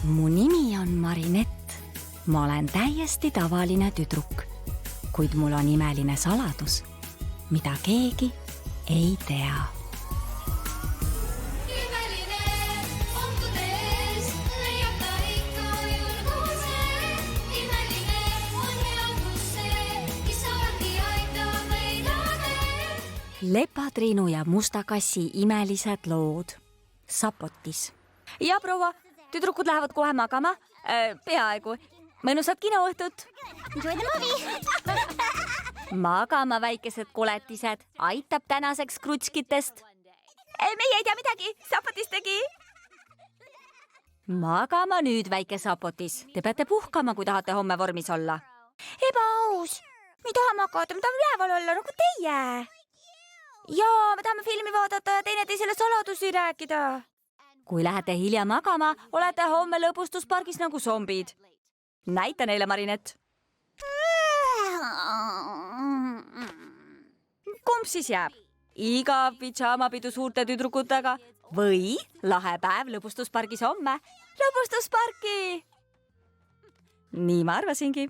Mu nimi on Marinett. Ma olen täiesti tavaline tüdruk, kuid mul on imeline saladus, mida keegi ei tea. Lepatriinu ja musta kassi imelised lood. Sapotis. Ja proua, tüdrukud lähevad kohe magama. Peaaegu. Mõnusat kinoõhtut. Enjoy the movie. Magama väikesed koletised. Aitab tänaseks krutskitest. Meie ei tea midagi. Sapotis tegi. Magama nüüd, väike sapotis. Te peate puhkama, kui tahate homme vormis olla. Ebaaus. Me tahame magada, me tahame üleval olla nagu teie. Jaa, me tahame filmi vaadata ja teineteisele saladusi rääkida. Kui lähete hilja magama, olete homme lõbustuspargis nagu zombid. Näita neile, Marinett. Kumb siis jääb? Igav pidžaamapidu suurte tüdrukutega või lahe päev lõbustuspargis homme? Lõbustusparki! Nii ma arvasingi.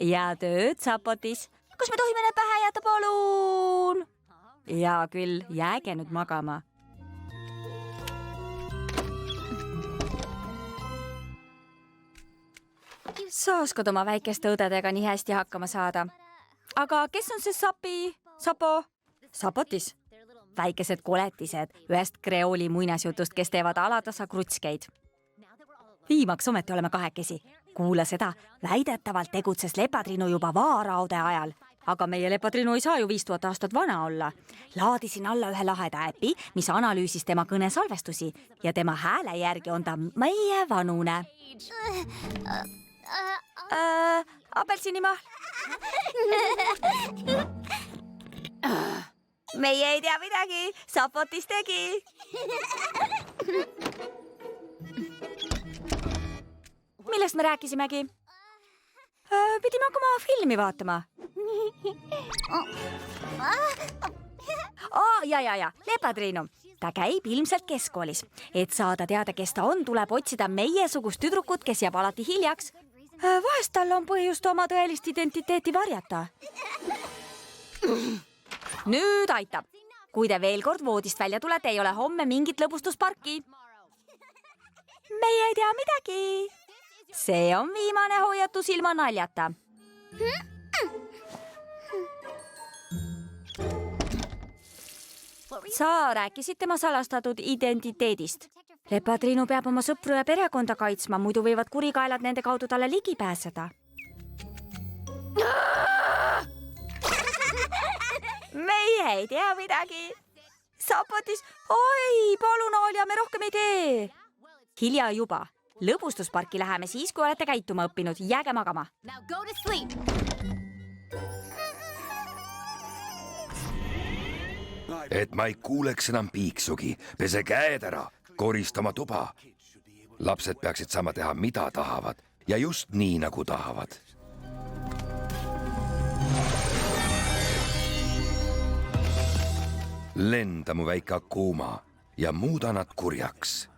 Ja tööd, Sapotis. Kas me tohime need pähe jätta, palun? Ja küll, jääge nüüd magama. Sa oskad oma väikeste õdedega nii hästi hakkama saada. Aga kes on see Sapo? Sapotis. Väikesed koletised ühest kreooli muinasjutust, kes teevad alatasa krutskeid. Viimaks ometi oleme kahekesi. Kuula seda, väidetavalt tegutses Lepatriinu juba vaaraude ajal. Aga meie Lepatriinu ei saa ju 5000 aastat vana olla. Laadisin alla ühe laheda äpi, mis analüüsis tema kõnesalvestusi ja tema hääle järgi on ta meie vanune. Apelsinimahl. Meie ei tea midagi. Sapotis tegi. Millest me rääkisimegi? Pidime hakkama filmi vaatama. Ja. Lepatriinu. Ta käib ilmselt keskkoolis. Et saada teada, kes ta on, tuleb otsida meiesugust tüdrukut, kes jääb alati hiljaks. Vahest tal on põhjust oma tõelist identiteeti varjata. Nüüd aitab. Kui te veel kord voodist välja tulete, ei ole homme mingit lõbustusparki. Meie ei tea midagi. See on viimane hoiatus ilma naljata. Sa rääkisid tema salastatud identiteedist. Lepatriinu peab oma sõpru ja perekonda kaitsma, muidu võivad kurikaelad nende kaudu talle ligi pääseda. Meie ei tea midagi. Sapotis, oi, palun, Alja, me rohkem ei tee. Hilja juba. Lõbustusparki läheme siis, kui olete käituma õppinud. Jääge magama. Et ma ei kuuleks enam piiksugi. Pese käed ära, korista oma tuba. Lapsed peaksid saama teha, mida tahavad ja just nii, nagu tahavad. Lenda mu väike Akuma ja muuda nad kurjaks.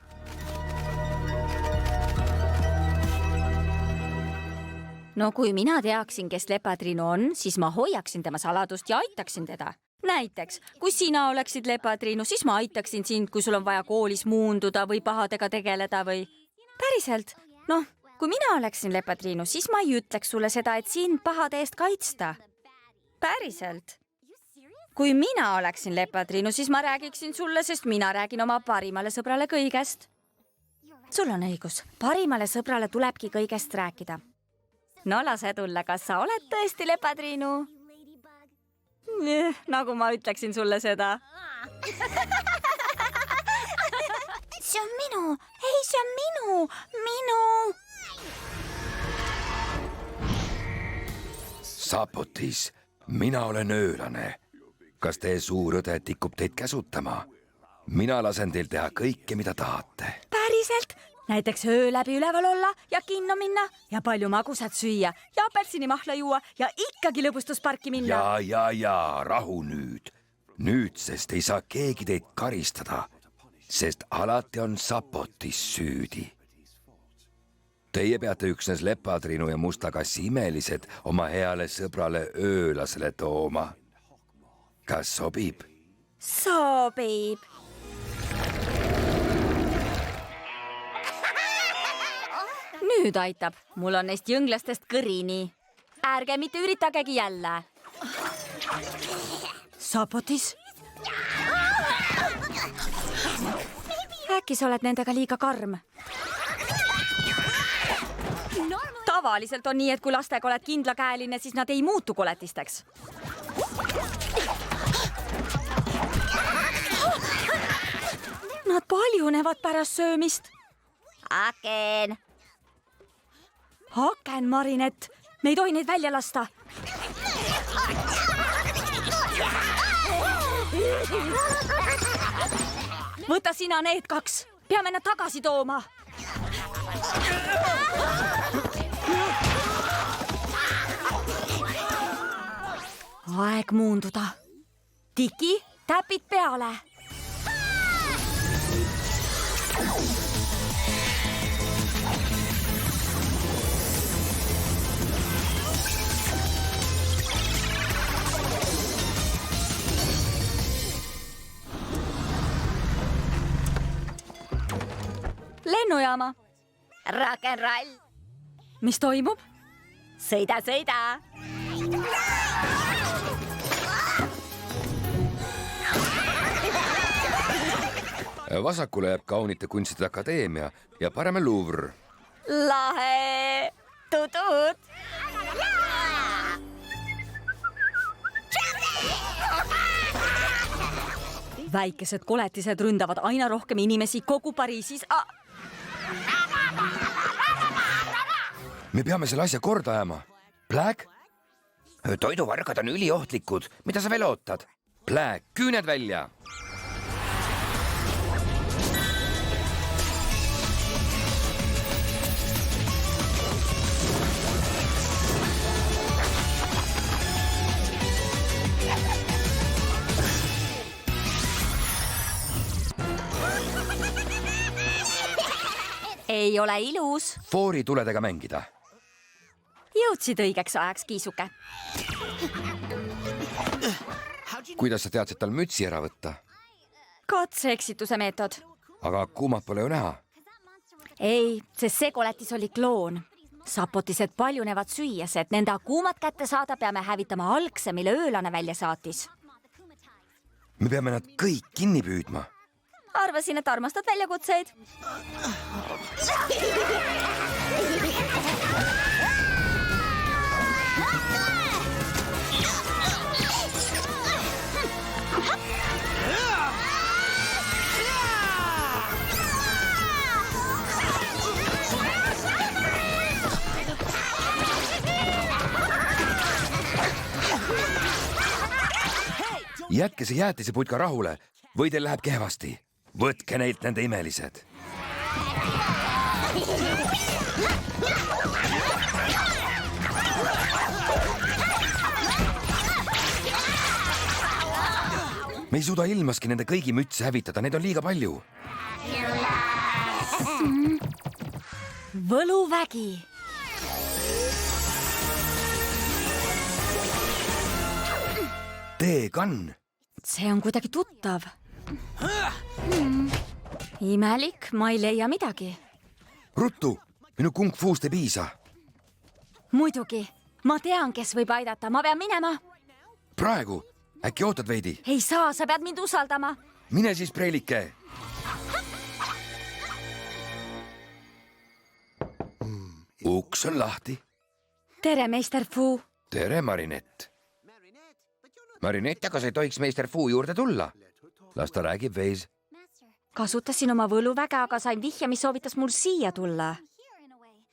No kui mina teaksin, kes Lepatriinu on, siis ma hoiaksin tema saladust ja aitaksin teda. Näiteks, kui sina oleksid Lepatriinu, siis ma aitaksin sind, kui sul on vaja koolis muunduda või pahadega tegeleda või... Päriselt, kui mina oleksin Lepatriinu, siis ma ei ütleks sulle seda, et sind pahade eest kaitsta. Päriselt. Kui mina oleksin Lepatriinu, siis ma räägiksin sulle, sest mina räägin oma parimale sõbrale kõigest. Sul on õigus, parimale sõbrale tulebki kõigest rääkida. No lase tulla, kas sa oled tõesti Lepatriinu? Nagu ma ütleksin sulle seda. See on minu. Ei, see on minu. Sapotis, mina olen öölane. Kas teie suur õde tikub teid käsutama? Mina lasen teil teha kõike, mida tahate. Päriselt? Näiteks öö läbi üleval olla ja kinno minna ja palju magusat süüa ja apelsinimahla juua ja ikkagi lõbustusparki minna. Ja, rahu nüüd. Nüüdsest ei saa keegi teid karistada, sest alati on Sapotis süüdi. Teie peate üksnes lepatriinu ja musta kassi imelised oma heale sõbrale öölasele tooma. Kas sobib? Sobib. Nüüd aitab. Mul on neist jõnglastest kõrini. Ärge mitte üritagegi jälle. Sapotis? Äkki sa oled nendega liiga karm? Tavaliselt on nii, et kui lastega oled kindlakäeline, siis nad ei muutu koletisteks. Nad paljunevad pärast söömist. Aken. Aken, Marinett. Me ei tohi neid välja lasta. Võta sina need 2. Peame nad tagasi tooma. Aeg muunduda. Tiki, täpid peale. Lennujaama. Rock and roll. Mis toimub? Sõida, sõida. Vasakule jääb Kaunite kunstide akadeemia ja paremel Louvre. Lahe. Tutut. Väikesed koletised ründavad aina rohkem inimesi kogu Pariisis. Me peame selle asja korda ajama. Black? Toiduvargad on üliohtlikud. Mida sa veel ootad? Black, küüned välja! Ei ole ilus. Foori tuledega mängida. Jõudsid õigeks ajaks, Kiisuke. Kuidas sa teadsid tal mütsi ära võtta? Katse-eksituse meetod. Aga kuumad pole ju näha. Ei, sest see koletis oli kloon. Sapotised paljunevad süües, et nende kuumad kätte saada, peame hävitama algse, mille öölane välja saatis. Me peame nad kõik kinni püüdma. Arvasin, et armastad väljakutseid. Jätke see jäätiseputka rahule või teil läheb kehvasti. Võtke neilt nende imelised. Me ei suuda ilmaski nende kõigi mütse hävitada, neid on liiga palju. Võluvägi. Teekann. See on kuidagi tuttav. Imelik, ma ei leia midagi. Ruttu, minu kung fuust ei piisa. Muidugi, ma tean, kes võib aidata, ma pean minema. Praegu, äkki ootad veidi? Ei saa, sa pead mind usaldama. Mine siis, preilike. Uks on lahti. Tere, meister Fu. Tere, Marinett. Marinett, aga sa ei tohiks meister Fu juurde tulla. Las ta räägib veis. Kasutasin oma võluväge, aga sain vihje, mis soovitas mul siia tulla.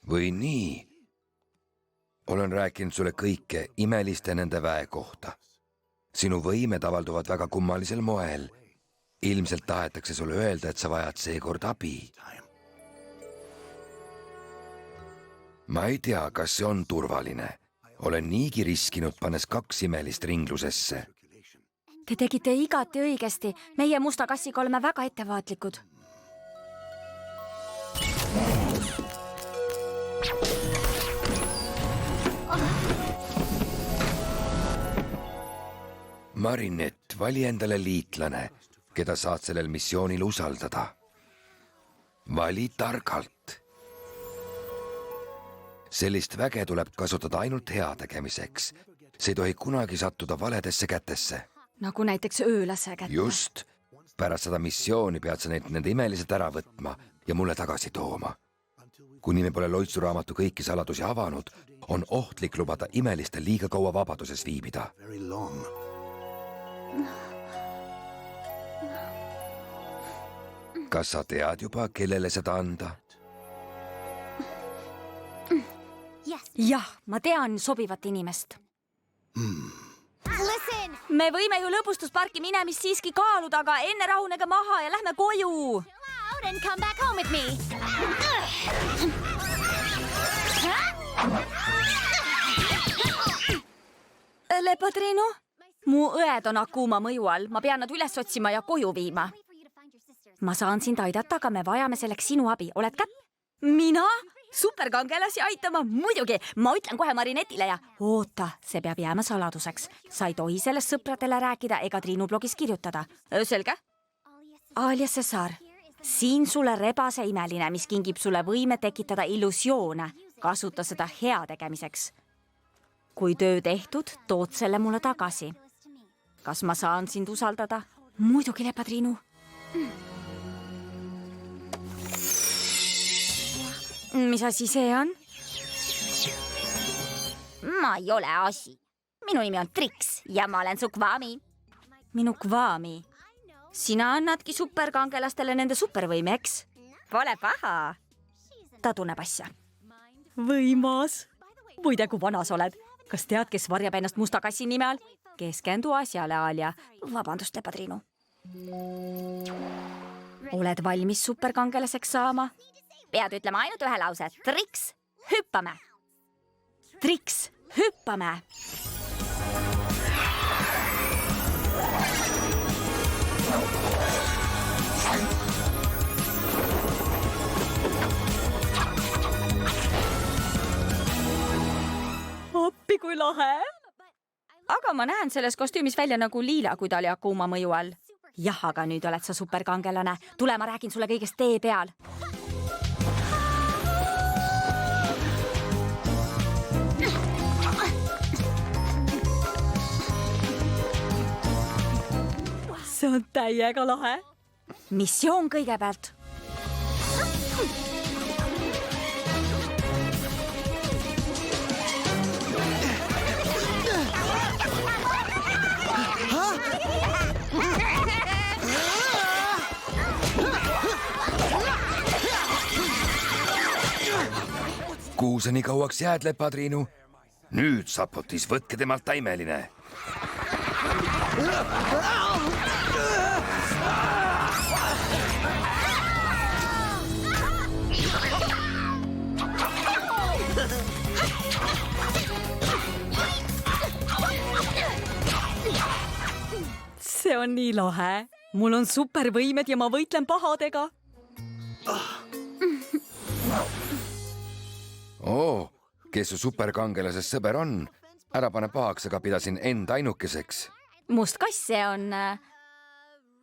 Või nii? Olen rääkinud sulle kõike imeliste nende väe kohta. Sinu võimed avalduvad väga kummalisel moel. Ilmselt tahetakse sulle öelda, et sa vajad seekord abi. Ma ei tea, kas see on turvaline. Olen niigi riskinud, pannes 2 imelist ringlusesse. Te tegite igati õigesti. Meie musta kassiga oleme väga ettevaatlikud. Marinett, vali endale liitlane, keda saad sellel missioonil usaldada. Vali targalt. Sellist väge tuleb kasutada ainult heategemiseks. See ei tohi kunagi sattuda valedesse kätesse. Nagu näiteks öölase kätte. Just. Pärast seda missiooni pead sa nende imelised ära võtma ja mulle tagasi tooma. Kuni me pole loitsuraamatu kõiki saladusi avanud, on ohtlik lubada imelistel liiga kaua vabaduses viibida. Kas sa tead juba, kellele seda anda? Jah, ma tean sobivat inimest. Me võime ju lõbustusparki minemist siiski kaaluda, aga enne rahunege maha ja lähme koju. Lepatrinu, mu õed on Akuma mõju all. Ma pean nad üles otsima ja koju viima. Ma saan sind aidata, aga me vajame selleks sinu abi. Oled kätt? Mina? Superkangelasi aitama? Muidugi, ma ütlen kohe Marinetile ja oota, see peab jääma saladuseks. Sa ei tohi sellest sõpradele rääkida ega Triinu blogis kirjutada. Selge? Alias Cesar, siin sulle rebase imeline, mis kingib sulle võime tekitada illusioone. Kasuta seda hea tegemiseks. Kui töö tehtud, tood selle mulle tagasi. Kas ma saan sind usaldada? Muidugi, Lepatriinu. Mis asi see on? Ma ei ole asi. Minu nimi on Trix ja ma olen su Kwami. Minu Kwami. Sina annadki superkangelastele nende supervõime, eks? Pole paha. Ta tunneb asja. Võimas. Muide, kui vana sa oled. Kas tead, kes varjab ennast musta kassi nime all? Keskendu asjale, Alia. Vabandust, Lepatriinu. Oled valmis superkangelaseks saama? Pead ütlema ainult ühe lause. Trix, hüppame. Trix, hüppame. Appi kui lahe. Aga ma näen selles kostüümis välja nagu Liila, kui ta oli Akuma mõju all. Jah, aga nüüd oled sa superkangelane. Tule, ma räägin sulle kõigest tee peal. See on täiega lahe. Missioon kõigepealt. Kuhu sa nii kauaks jääd, Lepatriinu? Nüüd, Sapotis, võtke temalt taimeline. See on nii lahe. Mul on supervõimed ja ma võitlen pahadega. Kes su superkangelasest sõber on? Ära pane pahaks, aga pidasin end ainukeseks. Must kass, see on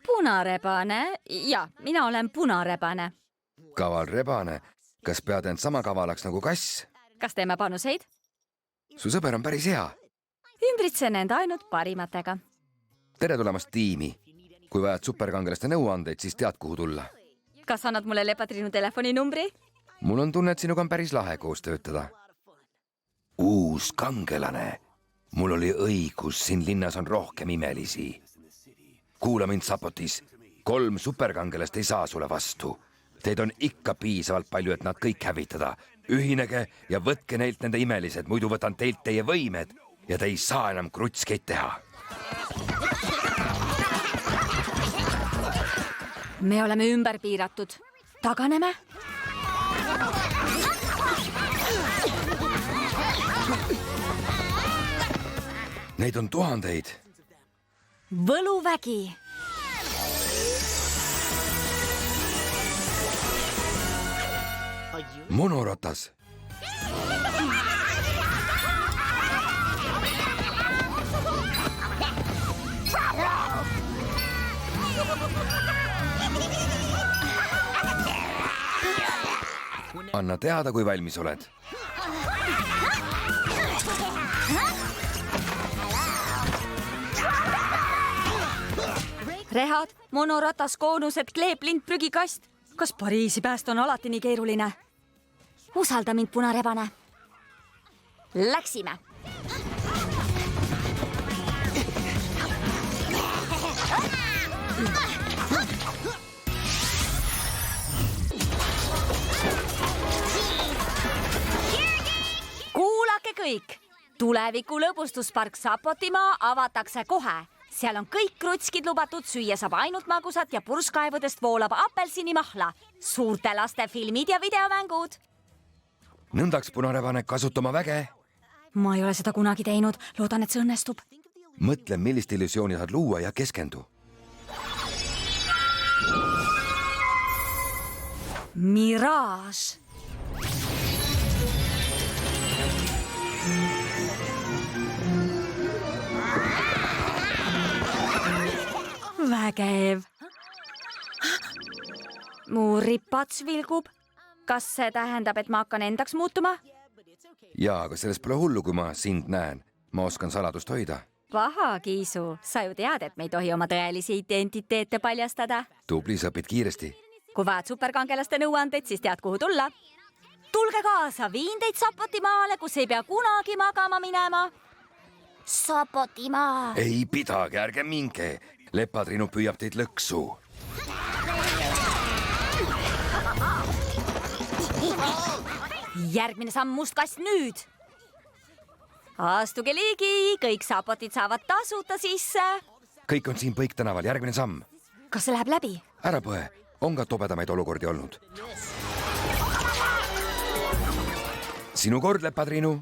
punarebane. Ja, mina olen punarebane. Kaval rebane. Kas pead end sama kavalaks nagu kass? Kas teeme panuseid? Su sõber on päris hea. Ümbritsen end ainult parimatega. Tere tulemast tiimi. Kui vajad superkangelaste nõuandeid, siis tead, kuhu tulla. Kas annad mulle Lepatriinu telefoninumbri? Mul on tunne, et sinuga on päris lahe koos töötada. Uus kangelane. Mul oli õigus, siin linnas on rohkem imelisi. Kuula mind, Sapotis. 3 superkangelast ei saa sulle vastu. Teid on ikka piisavalt palju, et nad kõik hävitada. Ühinege ja võtke neilt nende imelised, muidu võtan teilt teie võimed ja te ei saa enam krutskeid teha. Me oleme ümber piiratud. Taganeme? Neid on tuhandeid. Võluvägi. Monorotas. anna teada, kui valmis oled. rehad, monoratas, koonused, kleeplind, prügikast. Kas Pariisi päästa on alati nii keeruline? usalda mind, punarebane. Läksime. Kuulake kõik! Tuleviku lõbustuspark Sapotimaa avatakse kohe. Seal on kõik krutskid lubatud, süüa saab ainult magusat ja purskkaevudest voolab apelsinimahla. Suurte laste filmid ja videomängud. Nõndaks, punarebane, kasuta oma väge. Ma ei ole seda kunagi teinud. Loodan, et see õnnestub. Mõtle, millist illusiooni saad luua ja keskendu. Mirage. Vägev. Mu ripats vilgub. Kas see tähendab, et ma hakkan endaks muutuma? Jaa, aga sellest pole hullu, kui ma sind näen. Ma oskan saladust hoida. Paha, Kiisu. Sa ju tead, et me ei tohi oma tõelisi identiteete paljastada. Tubli, sa õpid kiiresti. Kui vajad superkangelaste nõuandeid, siis tead, kuhu tulla. Tulge kaasa, viin teid Sapotimaale, kus ei pea kunagi magama minema. Sapotimaa. Ei pidage, ärge minge. Lepatriinu püüab teid lõksu. Järgmine samm mustkast nüüd. Astuge ligi, kõik Sapotid saavad tasuta sisse. Kõik on siin Põik tänaval, järgmine samm. Kas see läheb läbi? Ära põe, on ka tobedamaid olukordi olnud. Sinu kord, Lepatriinu.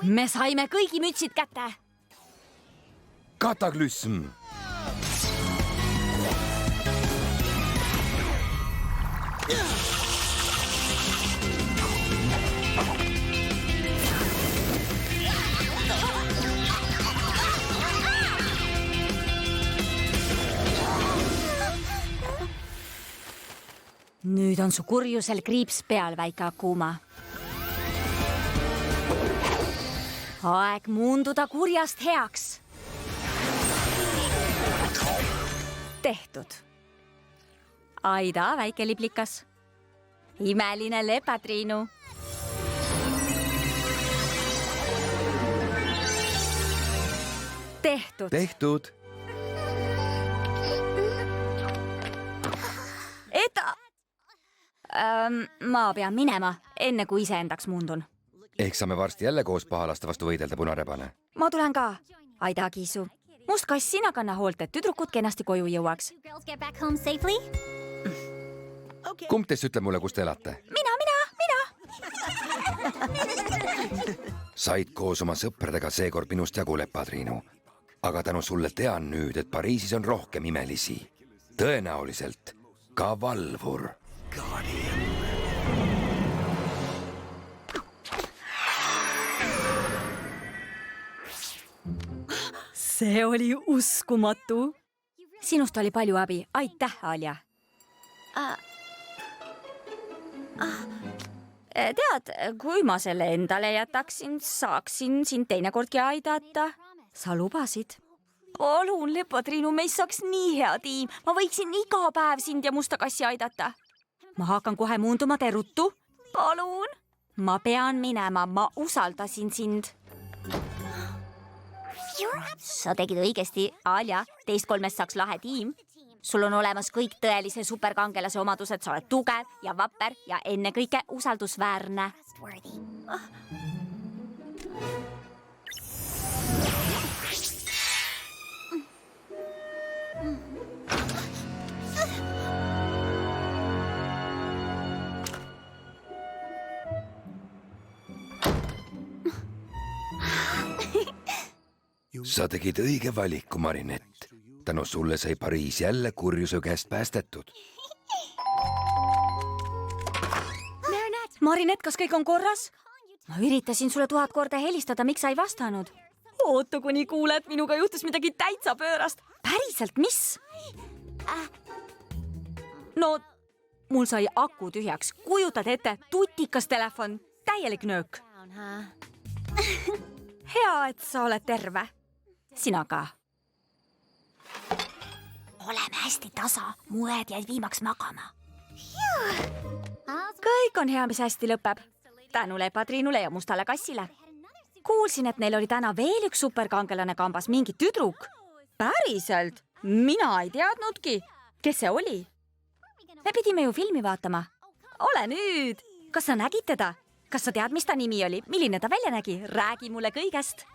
Me saime kõigi mütsid kätte. Kataklüsm. Nüüd on su kurjusel kriips peal, väike Akuma. Aeg muunduda kurjast heaks. Tehtud. Aida, väike liblikas. Imeline Lepatriinu. Tehtud. Tehtud. Ma pean minema, enne kui iseendaks muundun. Ehk saame varsti jälle koos pahalaste vastu võidelda, punarebane. Ma tulen ka. Aida, Kiisu. Must kass, sina kanna hoolt, et tüdrukud kenasti koju jõuaks. Kumb teist ütleb mulle, kus te elate? Mina. Said koos oma sõpradega seekord minust jagu, Lepatriinu. Aga tänu sulle tean nüüd, et Pariisis on rohkem imelisi. Tõenäoliselt ka valvur. See oli uskumatu. Sinust oli palju abi. Aitäh, Alja. Tead, kui ma selle endale jätaksin, saaksin sind teinekordki aidata. Sa lubasid. Palun, Lepatriinu, meist saaks nii hea tiim. Ma võiksin iga päev sind ja musta kassi aidata. Ma hakkan kohe muunduma, tee ruttu. Palun. Ma pean minema, ma usaldasin sind. Sa tegid õigesti, Alja. Teist kolmest saaks lahe tiim. Sul on olemas kõik tõelise superkangelase omadused. Sa oled tugev ja vapper ja ennekõike usaldusväärne. Sa tegid õige valiku, Marinett. Tänu sulle sai Pariis jälle kurjuse käest päästetud. Marinett, kas kõik on korras? ma üritasin sulle 1000 korda helistada, miks sa ei vastanud? oota, kuni kuuled, minuga juhtus midagi täitsa pöörast. päriselt, mis? no, mul sai aku tühjaks. kujutad ette, tutikas telefon, täielik nöök. hea, et sa oled terve. sina ka. oleme hästi tasa, mu õed jäid viimaks magama. kõik on hea, mis hästi lõpeb. tänu Lepatriinule ja Mustale kassile. kuulsin, et neil oli täna veel üks superkangelane kambas, mingi tüdruk. päriselt? mina ei teadnudki. kes see oli? me pidime ju filmi vaatama. ole nüüd. kas sa nägid teda? kas sa tead, mis ta nimi oli? milline ta välja nägi? räägi mulle kõigest.